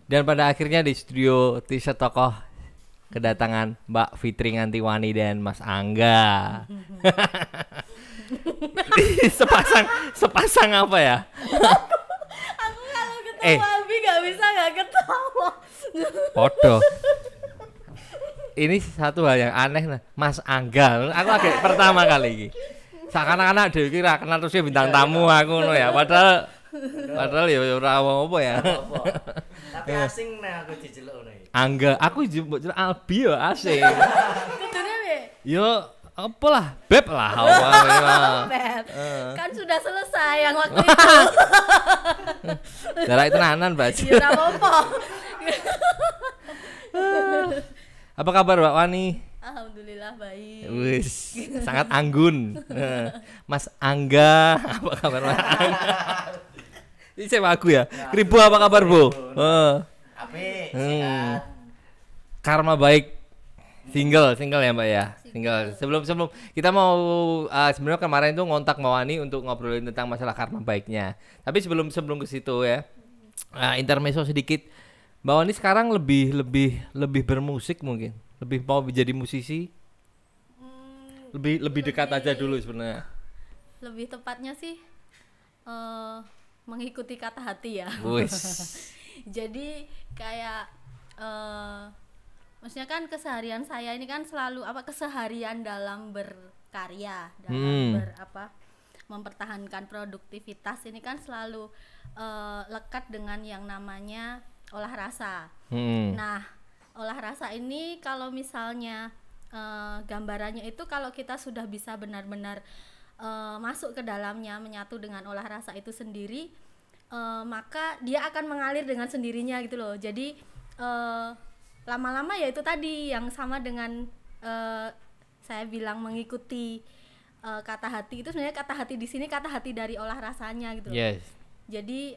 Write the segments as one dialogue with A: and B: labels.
A: Dan pada akhirnya di studio T-shirt Tokoh kedatangan Mbak Fitri Ngantiwani dan Mas Angga. sepasang apa ya?
B: Aku kalau ketawa Abi nggak bisa nggak ketawa.
A: Podo. Ini satu hal yang aneh nah, Mas Angga. Aku agak pertama kali ini. Seakan-akan dhewe iki ra kenal terus bintang tamu aku ngono ya. Padahal ya ora apa ya.
C: Tapi asing nek aku dijeluk ngono iki.
A: Angga, aku mbok jeluk Albi ya asing.
B: Kudune be.
A: Yo apa lah, beb lah apa.
B: Beb. Kan sudah selesai yang waktu itu.
A: Darah itu nanan, Mbak.
B: Ya ora apa-apa.
A: Apa kabar Mbak Wani?
B: Alhamdulillah baik.
A: Wis, sangat anggun. Mas Angga, apa kabar Mas Angga? Ini saya aku ya. Kribo apa kabar, Bu?
C: Apik, sehat.
A: Karma baik. Single ya, Mbak ya. Single. Sebelum kita mau sebenarnya kemarin tuh ngontak Mbak Wani untuk ngobrolin tentang masalah karma baiknya. Tapi sebelum ke situ ya. Intermezzo sedikit. Mbak Wani sekarang lebih bermusik mungkin. Lebih mau menjadi musisi. Lebih dekat aja dulu sebenarnya.
B: Lebih tepatnya sih mengikuti kata hati ya.
A: Wis.
B: Jadi kayak maksudnya kan keseharian saya ini kan selalu keseharian dalam berkarya, dalam mempertahankan produktivitas ini kan selalu lekat dengan yang namanya olah rasa. Nah, olah rasa ini kalau misalnya gambarannya itu kalau kita sudah bisa benar-benar masuk ke dalamnya, menyatu dengan olah rasa itu sendiri, maka dia akan mengalir dengan sendirinya gitu loh. Jadi lama-lama ya itu tadi yang sama dengan saya bilang mengikuti kata hati itu sebenarnya kata hati di sini kata hati dari olah rasanya gitu loh.
A: Yes.
B: Jadi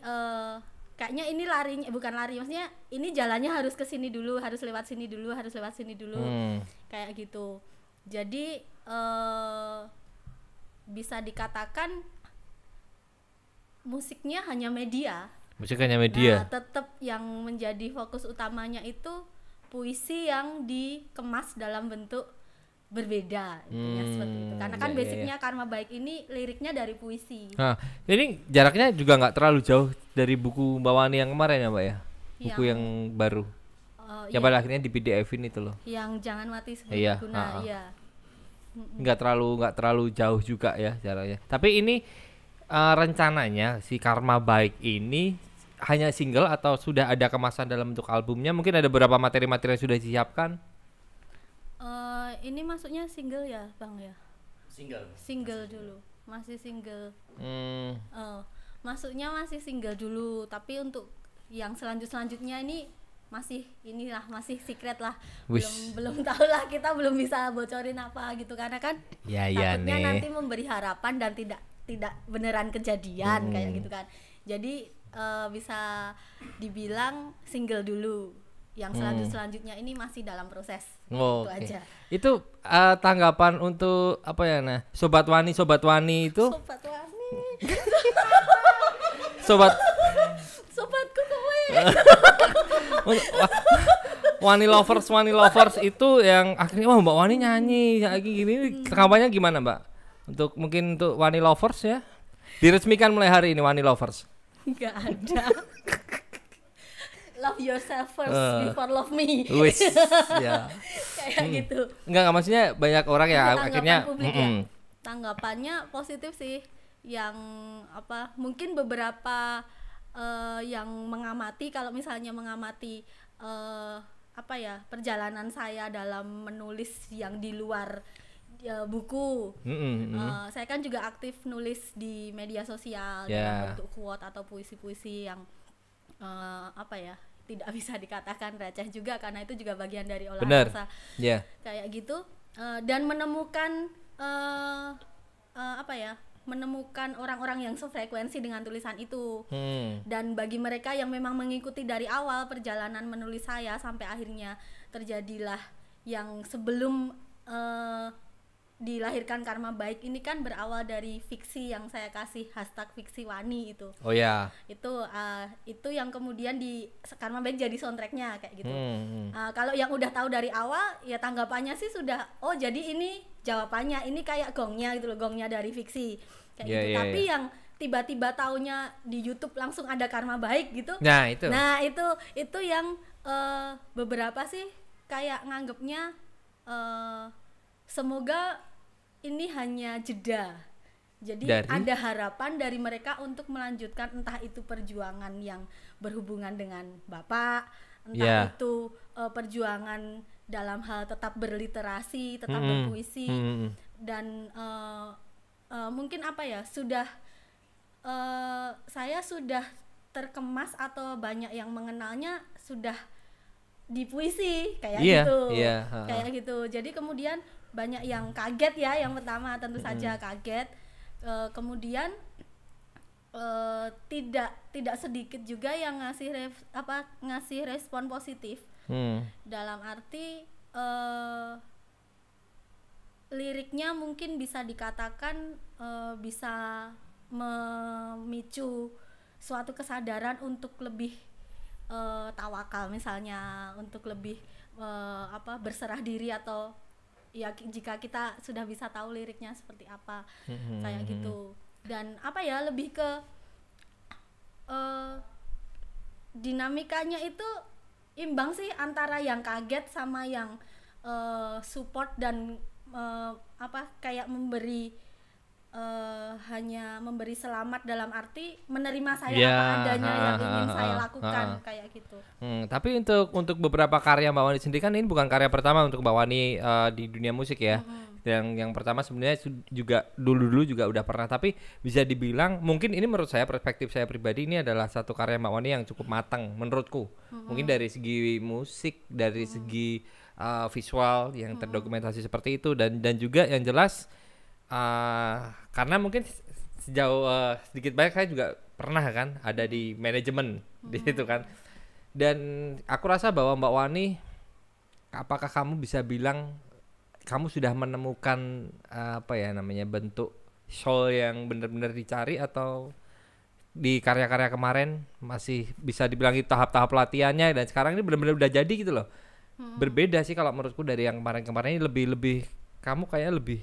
B: kayaknya ini larinya bukan lari, maksudnya ini jalannya harus ke sini dulu, harus lewat sini dulu, kayak gitu. Jadi bisa dikatakan musiknya hanya media. Nah, tetap yang menjadi fokus utamanya itu puisi yang dikemas dalam bentuk berbeda, seperti itu. Karena kan basicnya Karma Baik ini liriknya dari puisi.
A: Nah, ini jaraknya juga nggak terlalu jauh dari buku Mbak Wani yang kemarin ya, Mbak ya? Buku yang baru. Yang pada akhirnya di PDF-in itu loh.
B: Yang Jangan Mati Sebelum Guna, iya.
A: Nggak terlalu jauh juga ya jaraknya. Tapi ini rencananya si Karma Baik ini hanya single atau sudah ada kemasan dalam bentuk albumnya? Mungkin ada beberapa materi-materi yang sudah disiapkan.
B: Ini maksudnya single ya, Bang ya? Single dulu, masih single. Maksudnya masih single dulu, tapi untuk yang selanjutnya ini masih secret lah. Belum tahu lah, kita belum bisa bocorin apa gitu karena kan takutnya nanti memberi harapan dan tidak beneran kejadian kayak gitu kan. Jadi bisa dibilang single dulu. Yang selanjutnya ini masih dalam proses. Itu aja.
A: Itu tanggapan untuk apa ya Sobat Wani itu.
B: Sobat Wani. Sobatku kowe.
A: Wani lovers itu yang akhirnya Mbak Wani nyanyi kayak gini. Kampanye gimana, Mbak? Mungkin untuk Wani lovers ya. Diresmikan mulai hari ini Wani lovers.
B: Enggak ada. Love yourself first before love me.
A: Wis, ya.
B: Kayak gitu.
A: Enggak maksudnya banyak orang ya akhirnya
B: tanggapannya positif sih. Yang mungkin beberapa yang mengamati, kalau misalnya mengamati perjalanan saya dalam menulis yang di luar buku. Saya kan juga aktif nulis di media sosial dalam bentuk quote atau puisi-puisi yang tidak bisa dikatakan receh juga karena itu juga bagian dari olah rasa. Kayak gitu dan menemukan menemukan orang-orang yang sefrekuensi dengan tulisan itu. Dan bagi mereka yang memang mengikuti dari awal perjalanan menulis saya sampai akhirnya terjadilah yang sebelum dilahirkan Karma Baik ini kan berawal dari fiksi yang saya kasih hashtag fiksi Wani itu.
A: Oh ya.
B: Itu yang kemudian di Karma Baik jadi soundtracknya kayak gitu. Kalau yang udah tahu dari awal ya tanggapannya sih sudah, oh jadi ini jawabannya, ini kayak gongnya gitu loh, gongnya dari fiksi kayak gitu. Tapi yang tiba-tiba taunya di YouTube langsung ada Karma Baik gitu.
A: Nah
B: itu yang beberapa sih kayak nganggepnya semoga ini hanya jeda. Jadi ada harapan dari mereka untuk melanjutkan entah itu perjuangan yang berhubungan dengan Bapak, entah itu perjuangan dalam hal tetap berliterasi, tetap berpuisi, dan mungkin apa ya, saya sudah terkemas atau banyak yang mengenalnya sudah di puisi kayak gitu. Kayak gitu. Jadi kemudian banyak yang kaget ya, yang pertama tentu saja kaget, kemudian tidak sedikit juga yang ngasih respon positif, dalam arti liriknya mungkin bisa dikatakan bisa memicu suatu kesadaran untuk lebih tawakal misalnya, untuk lebih berserah diri, atau ya jika kita sudah bisa tahu liriknya seperti apa, kayak gitu. Dan apa ya, lebih ke dinamikanya itu imbang sih antara yang kaget sama yang support dan kayak memberi hanya memberi selamat dalam arti menerima saya apa adanya yang ingin saya lakukan kayak gitu.
A: Tapi untuk beberapa karya Mbak Wani sendiri kan ini bukan karya pertama untuk Mbak Wani di dunia musik ya. Yang pertama sebenarnya juga dulu juga udah pernah, tapi bisa dibilang mungkin ini menurut saya, perspektif saya pribadi, ini adalah satu karya Mbak Wani yang cukup matang menurutku. Mungkin dari segi musik, dari segi visual yang terdokumentasi seperti itu, dan juga yang jelas karena mungkin sejauh sedikit banyak saya juga pernah kan ada di manajemen di situ kan, dan aku rasa bahwa Mbak Wani, apakah kamu bisa bilang kamu sudah menemukan bentuk soul yang benar-benar dicari, atau di karya-karya kemarin masih bisa dibilang itu tahap-tahap latihannya dan sekarang ini benar-benar udah jadi gitu loh. Berbeda sih kalau menurutku dari yang kemarin-kemarin ini, lebih kamu kayak lebih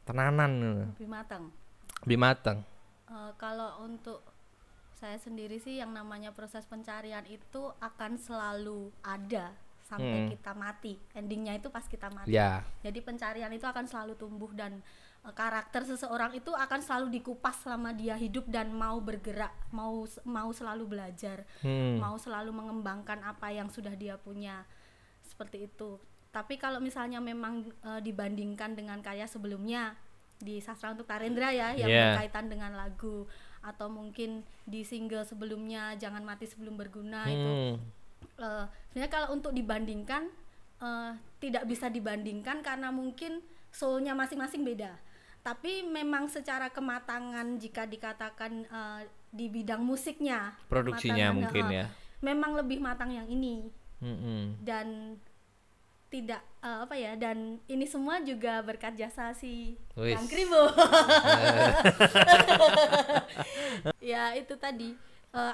A: tenanan, lebih matang.
B: Kalau untuk saya sendiri sih, yang namanya proses pencarian itu akan selalu ada sampai kita mati. Endingnya itu pas kita mati. Jadi pencarian itu akan selalu tumbuh, dan karakter seseorang itu akan selalu dikupas selama dia hidup dan mau bergerak, mau selalu belajar, mau selalu mengembangkan apa yang sudah dia punya, seperti itu. Tapi kalau misalnya memang dibandingkan dengan karya sebelumnya di Sastra Untuk Tarendra ya, yang berkaitan dengan lagu, atau mungkin di single sebelumnya Jangan Mati Sebelum Berguna, itu sebenarnya kalau untuk dibandingkan tidak bisa dibandingkan karena mungkin soulnya masing-masing beda. Tapi memang secara kematangan, jika dikatakan di bidang musiknya,
A: produksinya mungkin ya, memang
B: lebih matang yang ini. Dan tidak dan ini semua juga berkat jasa si Bang Kribo. Ya itu tadi,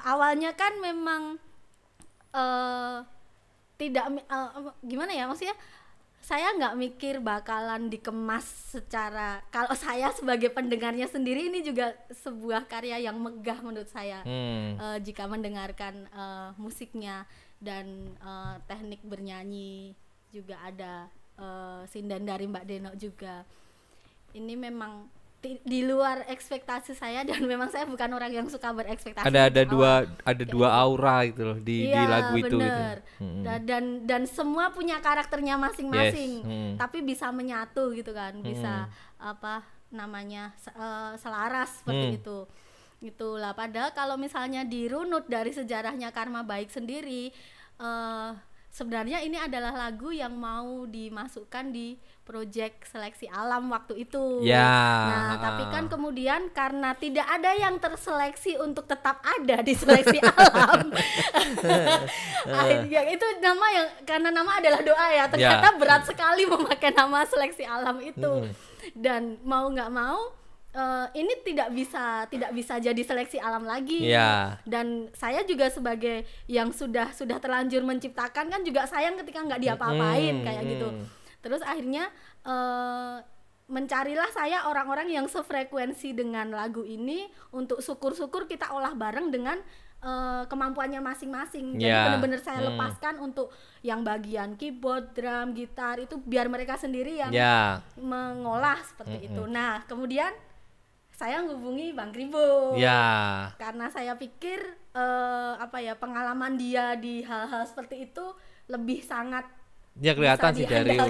B: awalnya kan memang tidak gimana ya, maksudnya saya nggak mikir bakalan dikemas secara, kalau saya sebagai pendengarnya sendiri, ini juga sebuah karya yang megah menurut saya. Jika mendengarkan musiknya dan teknik bernyanyi juga ada sinden dari Mbak Deno juga. Ini memang di luar ekspektasi saya, dan memang saya bukan orang yang suka berekspektasi.
A: Ada dua aura gitu loh di lagu itu.
B: Bener. Dan semua punya karakternya masing-masing, tapi bisa menyatu gitu kan, bisa selaras seperti itu. Itulah, padahal kalau misalnya dirunut dari sejarahnya Karma Baik sendiri, sebenarnya ini adalah lagu yang mau dimasukkan di proyek Seleksi Alam waktu itu. Nah, tapi kan kemudian karena tidak ada yang terseleksi untuk tetap ada di Seleksi Alam, akhirnya itu karena nama adalah doa ya. Ternyata berat sekali memakai nama Seleksi Alam itu. Dan mau nggak mau ini tidak bisa jadi seleksi alam lagi.
A: Iya.
B: Dan saya juga sebagai yang sudah terlanjur menciptakan kan juga sayang ketika nggak diapa-apain kayak gitu. Terus akhirnya mencarilah saya orang-orang yang sefrekuensi dengan lagu ini untuk syukur-syukur kita olah bareng dengan kemampuannya masing-masing. Jadi benar-benar saya lepaskan untuk yang bagian keyboard, drum, gitar itu biar mereka sendiri yang mengolah seperti itu. Nah, kemudian saya menghubungi Bang Kribo. Karena saya pikir pengalaman dia di hal-hal seperti itu lebih sangat
A: kelihatan sih dari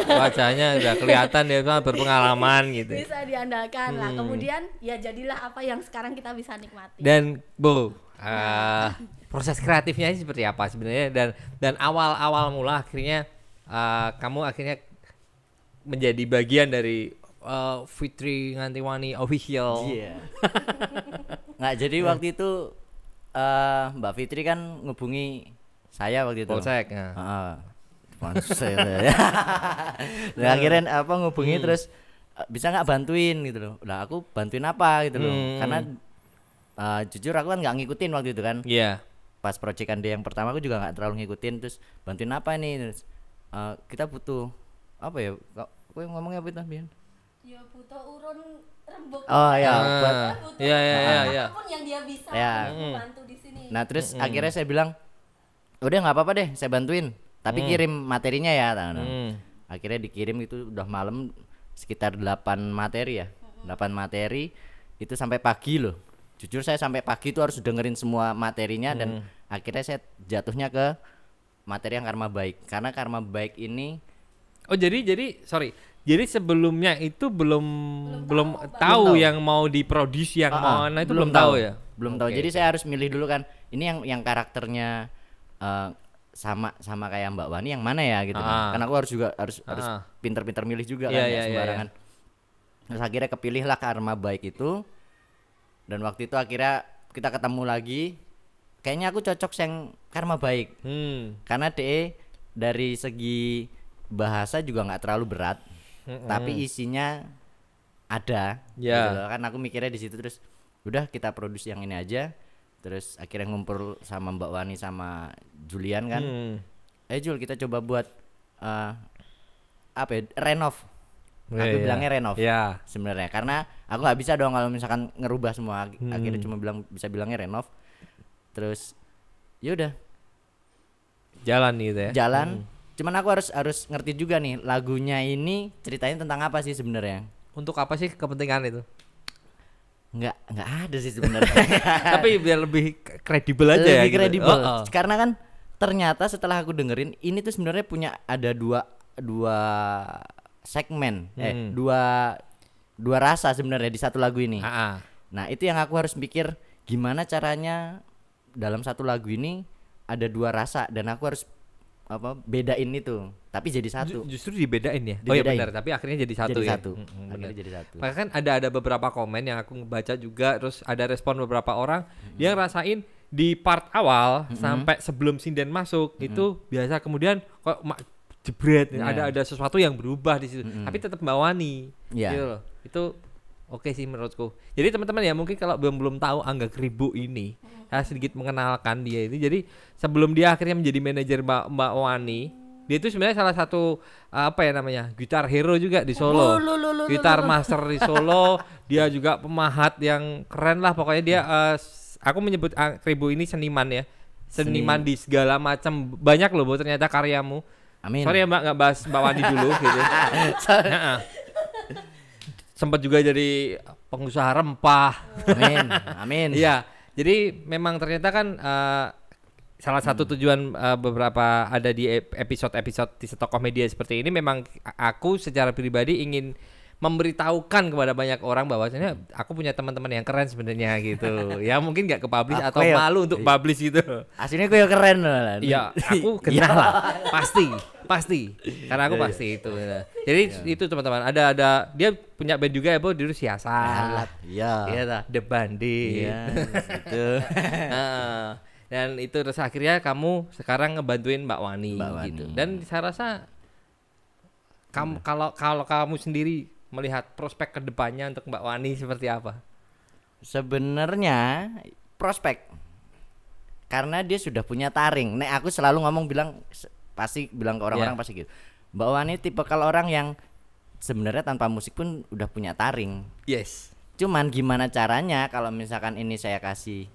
A: wajahnya udah kelihatan dia berpengalaman gitu.
B: Bisa diandalkan lah. Kemudian ya jadilah apa yang sekarang kita bisa nikmati.
A: Dan proses kreatifnya seperti apa sebenarnya dan awal mula akhirnya kamu akhirnya menjadi bagian dari Fitri Ngantiwani official.
D: Nggak, jadi waktu itu Mbak Fitri kan ngubungi saya waktu itu.
A: Polsek.
D: Nah, akhirnya ngubungi terus bisa nggak bantuin gitu loh. Lah aku bantuin apa gitu loh. Karena jujur aku kan nggak ngikutin waktu itu kan. Pas proyekan dia yang pertama aku juga nggak terlalu ngikutin. Terus bantuin apa nih? Terus kita butuh apa ya? Kau ngomongnya apa itu Bian?
B: Ya butuh urun rembuk.
D: Oh ya,
B: apapun yang dia bisa membantu di sini.
D: Nah terus akhirnya saya bilang, udah nggak apa-apa deh, saya bantuin. Tapi kirim materinya ya. Akhirnya dikirim itu udah malam sekitar 8 materi ya. 8 materi itu sampai pagi loh. Jujur saya sampai pagi itu harus dengerin semua materinya dan akhirnya saya jatuhnya ke materi yang Karma Baik. Karena Karma Baik ini
A: jadi sebelumnya itu belum tahu yang mau diproduksi yang mana itu belum tahu ya.
D: Belum tahu. Jadi saya harus milih dulu kan. Ini yang karakternya sama kayak Mbak Wani yang mana ya gitu kan. Karena aku harus pinter-pinter milih juga kan sembarangan. Terus akhirnya kepilihlah Karma Baik itu. Dan waktu itu akhirnya kita ketemu lagi. Kayaknya aku cocok yang Karma Baik. Karena dari segi bahasa juga nggak terlalu berat. Tapi isinya ada gitu loh. Kan aku mikirnya di situ terus udah kita produksi yang ini aja. Terus akhirnya ngumpul sama Mbak Wani sama Julian kan. Jul kita coba buat renov. Aku bilangnya renov sebenarnya karena aku nggak bisa dong kalau misalkan ngerubah semua. Akhirnya cuma bisa bilangnya renov. Terus yaudah
A: jalan gitu ya.
D: Cuman aku harus ngerti juga nih lagunya ini ceritanya tentang apa sih sebenarnya.
A: Untuk apa sih kepentingan itu?
D: Nggak ada sih sebenarnya.
A: Tapi biar lebih kredibel aja
D: lebih kredibel. Karena kan ternyata setelah aku dengerin ini tuh sebenarnya ada dua segmen, dua rasa sebenarnya di satu lagu ini. Nah itu yang aku harus pikir gimana caranya dalam satu lagu ini ada dua rasa dan aku harus bedain itu tapi jadi satu.
A: Justru dibedain ya. Oh iya benar, tapi akhirnya jadi satu.
D: Akhirnya jadi satu.
A: Maka kan ada beberapa komen yang aku baca juga, terus ada respon beberapa orang dia ngerasain di part awal sampai sebelum sinden masuk itu biasa, kemudian kok jebret ada sesuatu yang berubah di situ. Tapi tetap Mbak Wani. Gitu loh. Itu oke sih menurutku. Jadi teman-teman ya mungkin kalau belum tahu Angga Kribo ini, saya sedikit mengenalkan dia itu. Jadi sebelum dia akhirnya menjadi manajer Mbak Wani, dia itu sebenarnya salah satu gitar hero juga di Solo. Gitar master di Solo. Dia juga pemahat yang keren lah pokoknya dia. Aku menyebut Kribo ini seniman ya. Seniman di segala macam, banyak loh ternyata karyamu.
D: Amin.
A: Sorry ya Mbak nggak bahas Mbak Wani dulu gitu. Sempat juga jadi pengusaha rempah.
D: Amin.
A: Iya, jadi memang ternyata kan salah satu tujuan beberapa ada di episode di Tokoh Media seperti ini memang aku secara pribadi ingin memberitahukan kepada banyak orang bahwasanya aku punya teman-teman yang keren sebenarnya gitu. Ya mungkin nggak ke-publish atau malu untuk publish gitu.
D: Aslinya gue yang keren loh.
A: Iya, aku kenal lah. Pasti. Karena aku pasti itu. Jadi itu teman-teman, ada dia punya band juga ya, Bu, dulu Siasat. Iya, The Bandi.
D: Iya, itu.
A: Dan itu terus akhirnya kamu sekarang ngebantuin Mbak Wani gitu. Dan saya rasa kalau kamu sendiri melihat prospek kedepannya untuk Mbak Wani seperti apa?
D: Sebenarnya prospek karena dia sudah punya taring. Nek aku selalu pasti bilang ke orang-orang pasti gitu. Mbak Wani tipe kalau orang yang sebenarnya tanpa musik pun udah punya taring.
A: Yes.
D: Cuman gimana caranya kalau misalkan ini saya kasih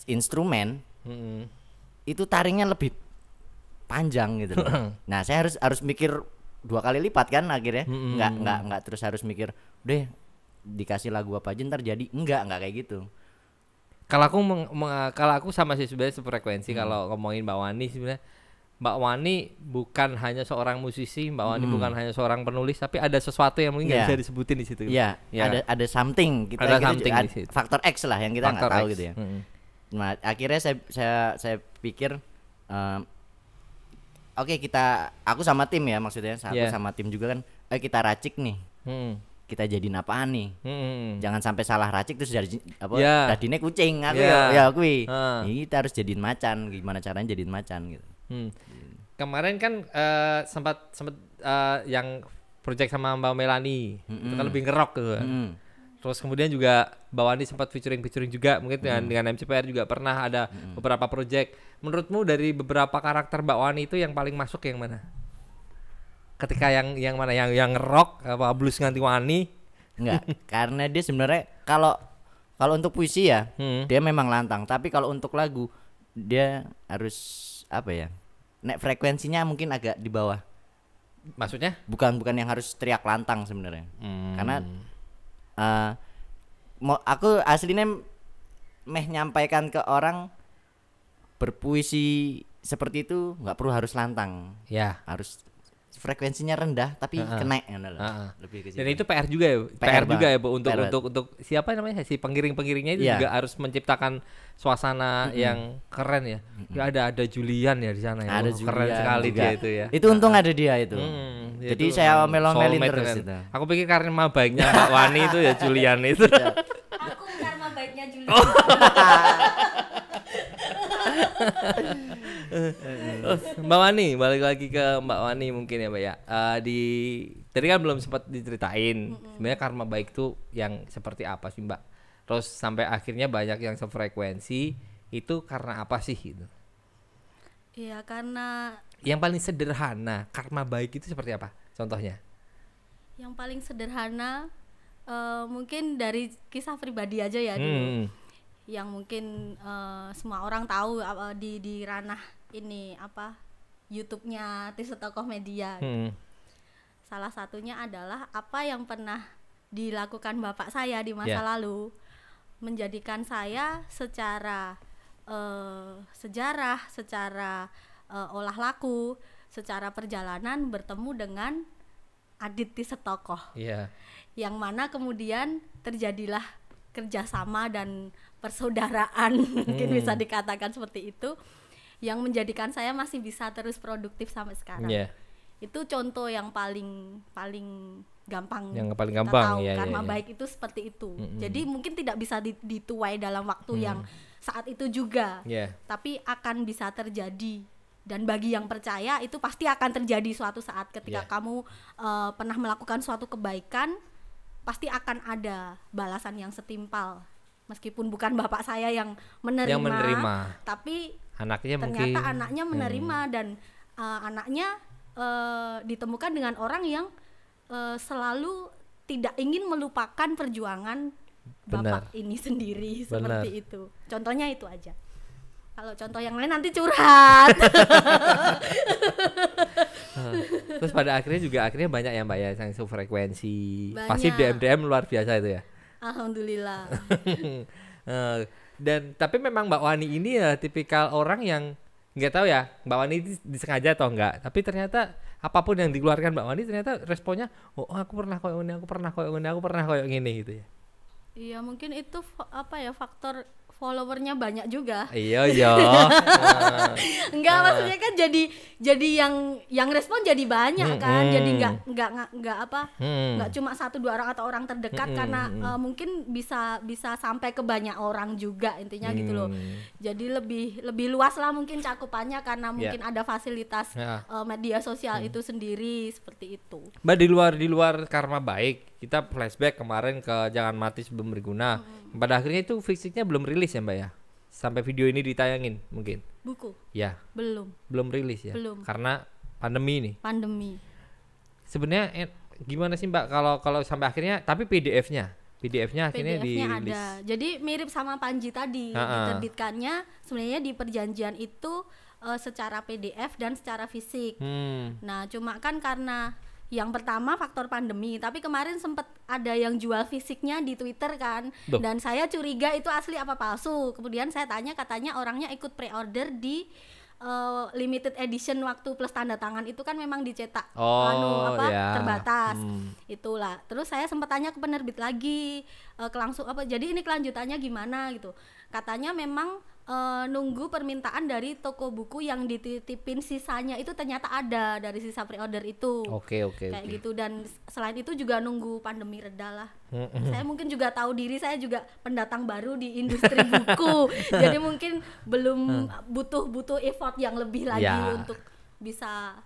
D: instrumen, itu taringnya lebih panjang gitu loh. Nah, saya harus mikir 2 kali lipat kan akhirnya. Enggak terus harus mikir, deh dikasih lagu apa aja ntar jadi. Enggak kayak gitu.
A: Kalau aku sama sih sebenarnya sefrekuensi. Kalau ngomongin Mbak Wani sebenarnya Mbak Wani bukan hanya seorang musisi, Mbak Wani bukan hanya seorang penulis, tapi ada sesuatu yang mungkin nggak bisa disebutin di situ.
D: Iya, ada something
A: di situ.
D: Faktor X lah yang kita nggak tahu gitu ya. Nah, akhirnya saya pikir oke, aku sama tim ya, maksudnya aku sama tim juga kan, kita racik nih. Kita jadiin apaan nih? Jangan sampai salah racik terus jadi dadine kucing aku kuwi. Kita harus jadiin macan, gimana caranya jadiin macan gitu.
A: Kemarin kan sempat yang project sama Mbak Melani itu kan lebih ngerok gitu. Terus kemudian juga Mbak Wani sempat featuring juga mungkin dengan MCPR juga pernah ada beberapa project. Menurutmu dari beberapa karakter Mbak Wani itu yang paling masuk yang mana? Ketika yang mana yang rock apa blues nganti Wani?
D: Enggak, karena dia sebenarnya kalau untuk puisi ya dia memang lantang, tapi kalau untuk lagu dia harus nek frekuensinya mungkin agak di bawah.
A: Maksudnya?
D: Bukan yang harus teriak lantang sebenarnya. Karena aku aslinya nyampaikan ke orang berpuisi seperti itu nggak perlu harus lantang.
A: Ya.
D: Harus frekuensinya rendah tapi kena lebih ke situ.
A: Dan itu PR juga ya. PR juga ya Bu untuk siapa namanya si pengiring-pengiringnya itu juga harus menciptakan suasana yang keren ya. Ya ada Julian ya di sana ya.
D: Ada
A: keren sekali
D: juga.
A: dia itu ya.
D: Itu untung ada dia itu. Jadi saya omel-omelin terus itu.
A: Aku pikir karma baiknya Mbak Wani itu ya Julian itu.
B: Aku karma baiknya Julian.
A: Mbak Wani, balik lagi ke Mbak Wani mungkin ya Mbak ya. Tadi kan belum sempat diceritain sebenarnya karma baik tuh yang seperti apa sih Mbak. Terus sampai akhirnya banyak yang sefrekuensi itu karena apa sih gitu?
B: Iya karena
A: yang paling sederhana karma baik itu seperti apa? Contohnya?
B: Yang paling sederhana mungkin dari kisah pribadi aja ya dulu. Yang mungkin semua orang tahu di ranah ini YouTube-nya Tisa Tokoh Media. Salah satunya adalah apa yang pernah dilakukan bapak saya di masa lalu menjadikan saya secara sejarah, secara olah laku, secara perjalanan bertemu dengan Adit Tisa Tokoh. Yang mana kemudian terjadilah kerjasama dan persaudaraan mungkin bisa dikatakan seperti itu yang menjadikan saya masih bisa terus produktif sampai sekarang. Itu contoh yang paling gampang.
A: Yang paling gampang
B: karma baik itu seperti itu. Jadi mungkin tidak bisa dituai dalam waktu yang saat itu juga. Tapi akan bisa terjadi. Dan bagi yang percaya itu pasti akan terjadi suatu saat ketika kamu pernah melakukan suatu kebaikan, pasti akan ada balasan yang setimpal. Meskipun bukan bapak saya yang menerima. Tapi ternyata anaknya menerima dan anaknya ditemukan dengan orang yang selalu tidak ingin melupakan perjuangan bapak ini sendiri. Seperti itu. Contohnya itu aja. Kalau contoh yang lain nanti curhat.
A: Terus pada akhirnya banyak ya Mbak ya yang sefrekuensi. Pasti DM luar biasa itu ya.
B: Alhamdulillah.
A: Dan tapi memang Mbak Wani ini ya tipikal orang yang nggak tahu ya Mbak Wani disengaja atau enggak, tapi ternyata apapun yang dikeluarkan Mbak Wani ternyata responnya aku pernah koyo gini gitu ya.
B: Iya mungkin itu faktor followernya banyak juga.
A: Iya.
B: Enggak, maksudnya kan jadi yang respon jadi banyak kan. Jadi enggak enggak cuma 1-2 orang atau orang terdekat, karena mungkin bisa sampai ke banyak orang juga intinya gitu loh. Jadi lebih luas lah mungkin cakupannya, karena mungkin ada fasilitas media sosial itu sendiri seperti itu.
A: Mbak, di luar Karma Baik, kita flashback kemarin ke Jangan Mati Sebelum Berguna. Pada akhirnya itu fisiknya belum rilis ya Mbak ya? Sampai video ini ditayangin mungkin?
B: Buku?
A: Ya. Belum rilis ya?
B: Belum.
A: Karena pandemi nih?
B: Pandemi.
A: Sebenarnya gimana sih Mbak kalau sampai akhirnya, tapi PDF-nya akhirnya dirilis?
B: Ada. Jadi mirip sama Panji tadi, diterbitkannya sebenarnya di perjanjian itu secara PDF dan secara fisik. Nah, cuma kan karena yang pertama faktor pandemi, tapi kemarin sempat ada yang jual fisiknya di Twitter kan. Dan saya curiga itu asli apa palsu. Kemudian saya tanya, katanya orangnya ikut pre-order di limited edition waktu plus tanda tangan itu kan memang dicetak terbatas. Itulah. Terus saya sempat tanya ke penerbit lagi, jadi ini kelanjutannya gimana gitu. Katanya memang nunggu permintaan dari toko buku yang dititipin sisanya itu ternyata ada dari sisa pre-order itu.
A: Oke.
B: Gitu. Dan selain itu juga nunggu pandemi reda lah. Saya mungkin juga tahu diri, saya juga pendatang baru di industri buku. Jadi mungkin belum butuh effort yang lebih lagi untuk bisa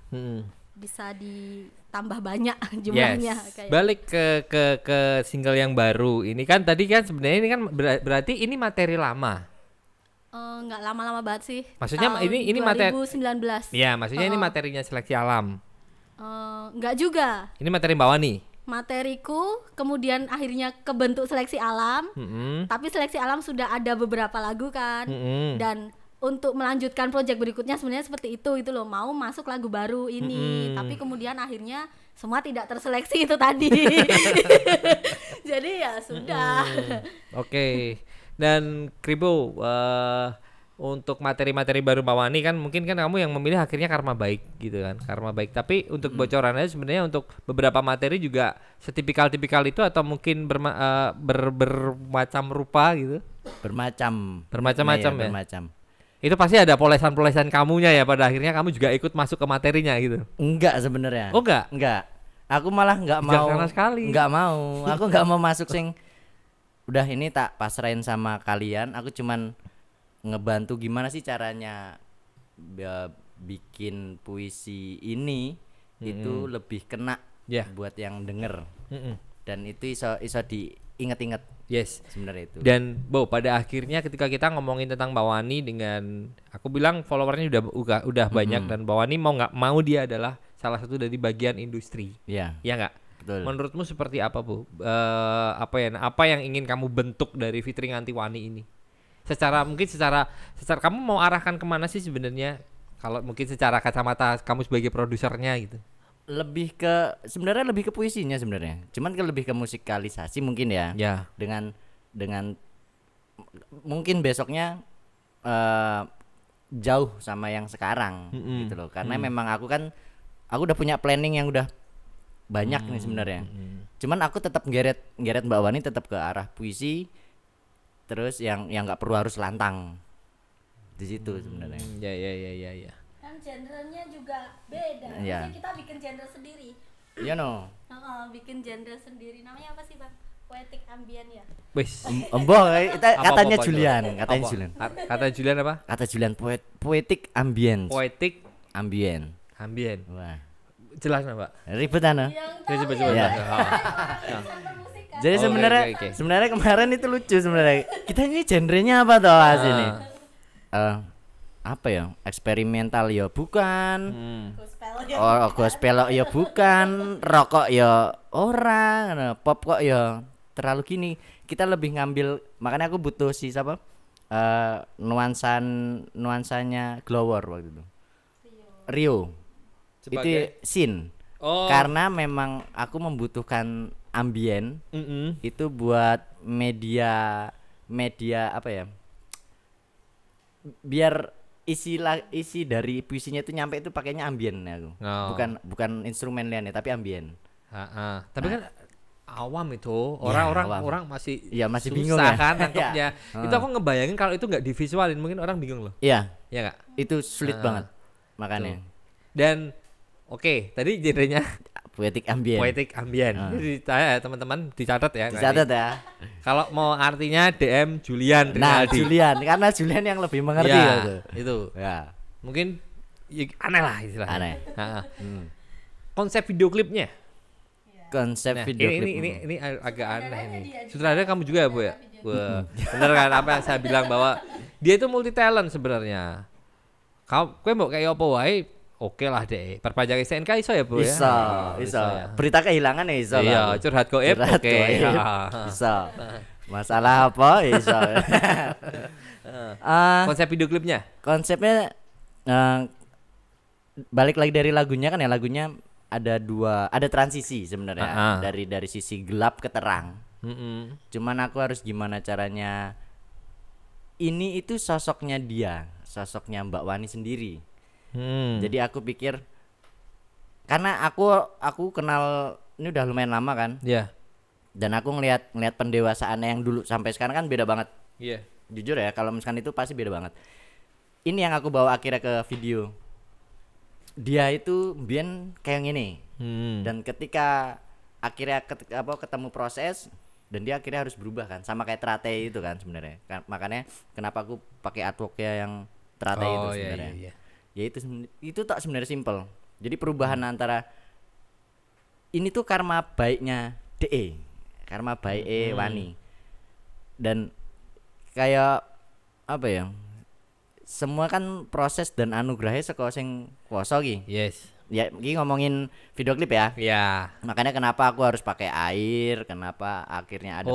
B: ditambah banyak jumlahnya.
A: Kayak. Balik ke single yang baru ini kan, tadi kan sebenarnya ini kan berarti ini materi lama.
B: Nggak lama-lama banget sih.
A: Maksudnya ini materi
B: 2019.
A: Iya, maksudnya ini materinya Seleksi Alam.
B: Nggak juga.
A: Ini materi Mbak Wani.
B: Materiku kemudian akhirnya kebentuk Seleksi Alam. Tapi Seleksi Alam sudah ada beberapa lagu kan. Dan untuk melanjutkan proyek berikutnya sebenarnya seperti itu loh, mau masuk lagu baru ini. Tapi kemudian akhirnya semua tidak terseleksi itu tadi. Jadi ya sudah.
A: Oke. Dan Kribo, untuk materi-materi baru Mbak Wani kan mungkin kan kamu yang memilih akhirnya Karma Baik gitu kan, Karma Baik. Tapi untuk bocorannya sebenarnya untuk beberapa materi juga setipikal-tipikal itu atau mungkin bermacam rupa gitu? Bermacam-macam ya?
D: Bermacam.
A: Itu pasti ada polesan-polesan kamunya ya, pada akhirnya kamu juga ikut masuk ke materinya gitu?
D: Enggak sebenarnya.
A: Oh enggak?
D: Enggak. Aku malah enggak mau.
A: Sama sekali.
D: Enggak mau. Aku enggak mau masuk sing udah ini tak pasrahin sama kalian. Aku cuman ngebantu gimana sih caranya bikin puisi ini itu lebih kena buat yang denger. Dan itu iso diinget-inget.
A: Yes,
D: sebenarnya itu.
A: Dan pada akhirnya ketika kita ngomongin tentang Mbak Wani, dengan aku bilang followernya udah banyak, dan Mbak Wani mau nggak mau dia adalah salah satu dari bagian industri. Iya nggak?
D: Betul.
A: Menurutmu seperti apa Bu? Apa yang ingin kamu bentuk dari Fitri Nganti Wani ini? Secara kamu mau arahkan kemana sih sebenarnya? Kalau mungkin secara kacamata kamu sebagai produsernya gitu.
D: Sebenarnya lebih ke puisinya sebenarnya. Cuman lebih ke musikalisasi mungkin ya. Ya. Dengan mungkin besoknya jauh sama yang sekarang gitu loh. Karena memang aku udah punya planning yang udah banyak nih sebenarnya. Cuman aku tetap geret Mbak Wani tetap ke arah puisi, terus yang nggak perlu harus lantang di situ sebenarnya.
A: Ya.
B: Kan genrenya juga beda.
D: Ya.
B: Kita bikin genre sendiri.
D: Iya no.
B: Bikin genre sendiri. Namanya apa sih Bang? Poetic ambient ya.
A: Wis.
D: Katanya Julian.
A: Kata Julian apa?
D: Kata Julian poetic ambient.
A: Poetic
D: ambient.
A: Wah. Jelas nggak Pak?
D: Ribet ana.
A: Coba.
D: Jadi sebenarnya kemarin itu lucu sebenarnya. Kita ini genrenya apa toh sini? Apa ya? Eksperimental ya bukan. Gospel ya bukan. Rock kok ya orang. Pop kok ya terlalu gini. Kita lebih ngambil, makanya aku butuh siapa? Nuansanya Glower waktu itu. Rio. Sebagai? Itu scene. Karena memang aku membutuhkan ambien itu buat media apa ya, biar isi dari puisinya itu nyampe itu pakainya ambien aku. Bukan instrumen lainnya tapi ambien.
A: Tapi kan awam itu. Orang-orang
D: awam.
A: orang masih
D: masih
A: susah
D: bingung ya.
A: kan nangkepnya.
D: Ya.
A: Itu aku ngebayangin kalau itu nggak divisualin mungkin orang bingung loh.
D: Iya,
A: Ya nggak?
D: itu sulit banget makanya.
A: Dan oke, tadi genrenya
D: Poetic ambient.
A: poetic ambient. Jadi saya teman-teman dicatat ya.
D: Dicatat ya.
A: Kalau mau artinya DM Julian
D: Nah,
A: Rinaldi.
D: Julian karena Julian yang lebih mengerti
A: Ya,
D: gitu.
A: itu.
D: Ya,
A: Mungkin ya, aneh lah istilahnya.
D: aneh.
A: Nah, konsep video klipnya.
D: Konsep
A: Nah,
D: video klip.
A: ini agak aneh nih. Sutradara kamu juga ya, Bu ya? Wah, bener kan apa yang saya bilang bahwa dia itu multi talent sebenarnya. Kowe mau kayak apa wae? Oke lah deh. Perpanjang SNK iso ya, Bu ya?
D: Iso.
A: ya.
D: Berita kehilangan ya iso.
A: Iya,
D: lah.
A: curhat goib
D: Curhat
A: oke.
D: goib.
A: Ya.
D: Iso. Masalah apa? Iso.
A: Konsep video klipnya?
D: Konsepnya balik lagi dari lagunya kan ya, lagunya ada transisi sebenarnya dari sisi gelap ke terang. Cuman aku harus gimana caranya, ini itu sosoknya dia, sosoknya Mbak Wani sendiri. Jadi aku pikir, karena aku kenal ini udah lumayan lama kan.
A: Iya.
D: Dan aku ngelihat pendewasaannya yang dulu sampai sekarang kan beda banget.
A: Iya.
D: Jujur ya, kalau misalkan itu pasti beda banget. Ini yang aku bawa akhirnya ke video. Dia itu biyen kayak gini. Dan ketika akhirnya ketemu proses, dan dia akhirnya harus berubah kan, sama kayak Trate itu kan sebenarnya. Makanya kenapa aku pakai artworknya yang Trate itu sebenarnya.
A: Iya.
D: Ya itu tak sebenarnya simple. Jadi perubahan antara ini tuh karma baiknya DE, karma baik Wani. Dan kayak apa ya? Semua kan proses dan anugerahnya saka sing kuwasa iki.
A: Yes.
D: Ya, ini ngomongin video klip ya.
A: Iya.
D: Makanya kenapa aku harus pakai air, kenapa akhirnya ada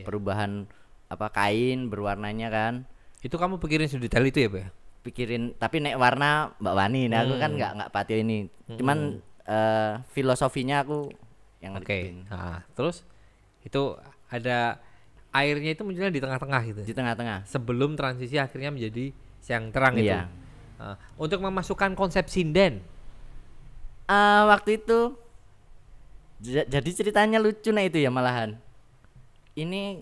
D: perubahan apa kain berwarnanya kan.
A: Itu kamu pikirin sedetail itu ya, Bu ya?
D: Pikirin, tapi nek warna Mbak Wani, nah aku kan nggak patio ini. Cuman filosofinya aku yang ngertiin.
A: Nah, terus itu ada airnya itu munculnya di tengah-tengah gitu.
D: Di tengah-tengah.
A: Sebelum transisi akhirnya menjadi siang terang itu.
D: Iya.
A: Untuk memasukkan konsep sinden.
D: Waktu itu jadi ceritanya lucu nah itu ya malahan. Ini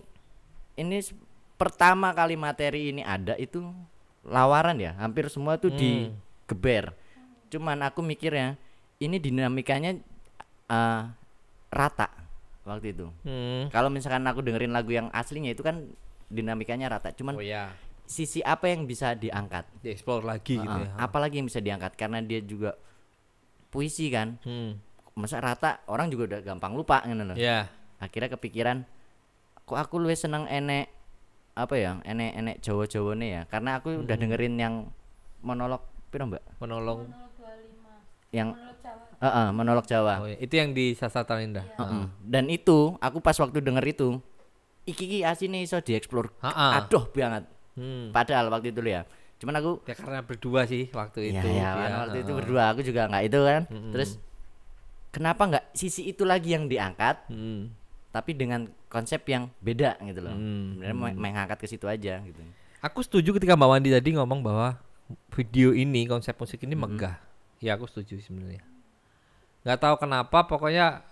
D: pertama kali materi ini ada itu lawaran ya, hampir semua tuh digeber. Cuman aku mikirnya ini dinamikanya rata waktu itu. Kalau misalkan aku dengerin lagu yang aslinya itu kan dinamikanya rata. Cuman sisi apa yang bisa diangkat?
A: Dieksplor lagi gitu ya.
D: Apalagi yang bisa diangkat karena dia juga puisi kan. Masa rata orang juga udah gampang lupa gitu loh.
A: Iya.
D: Akhirnya kepikiran kok aku lebih seneng enek apa ya? Enek Jawa-Jawa nih ya. Karena aku udah dengerin yang monolog piro, Mbak?
A: Monolog
B: 25.
D: Yang monolog Jawa.
A: Oh, iya. Itu yang di Sastra Indah.
D: Dan itu aku pas waktu denger itu iki asine iso dieksplor. Aduh banget. Padahal waktu itu ya. Cuman aku
A: ya karena berdua sih waktu itu.
D: Iya, waktu itu berdua aku juga nggak itu kan. Terus kenapa nggak sisi itu lagi yang diangkat? Tapi dengan konsep yang beda gitu loh. Sebenarnya mengangkat ke situ aja gitu.
A: Aku setuju ketika Mbak Wandi tadi ngomong bahwa video ini, konsep musik ini megah. Ya aku setuju sebenarnya. Nggak tahu kenapa, pokoknya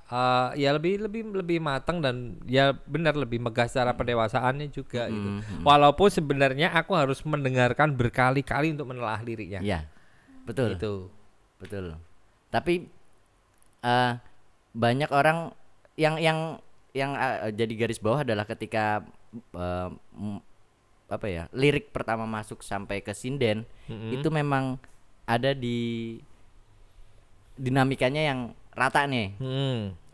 A: ya lebih matang dan ya benar lebih megah secara pendewasaannya juga gitu. Walaupun sebenarnya aku harus mendengarkan berkali-kali untuk menelaah liriknya.
D: Iya, betul.
A: Itu
D: betul. Tapi banyak orang yang jadi garis bawah adalah ketika apa ya, lirik pertama masuk sampai ke sinden itu memang ada di dinamikanya yang rata nih.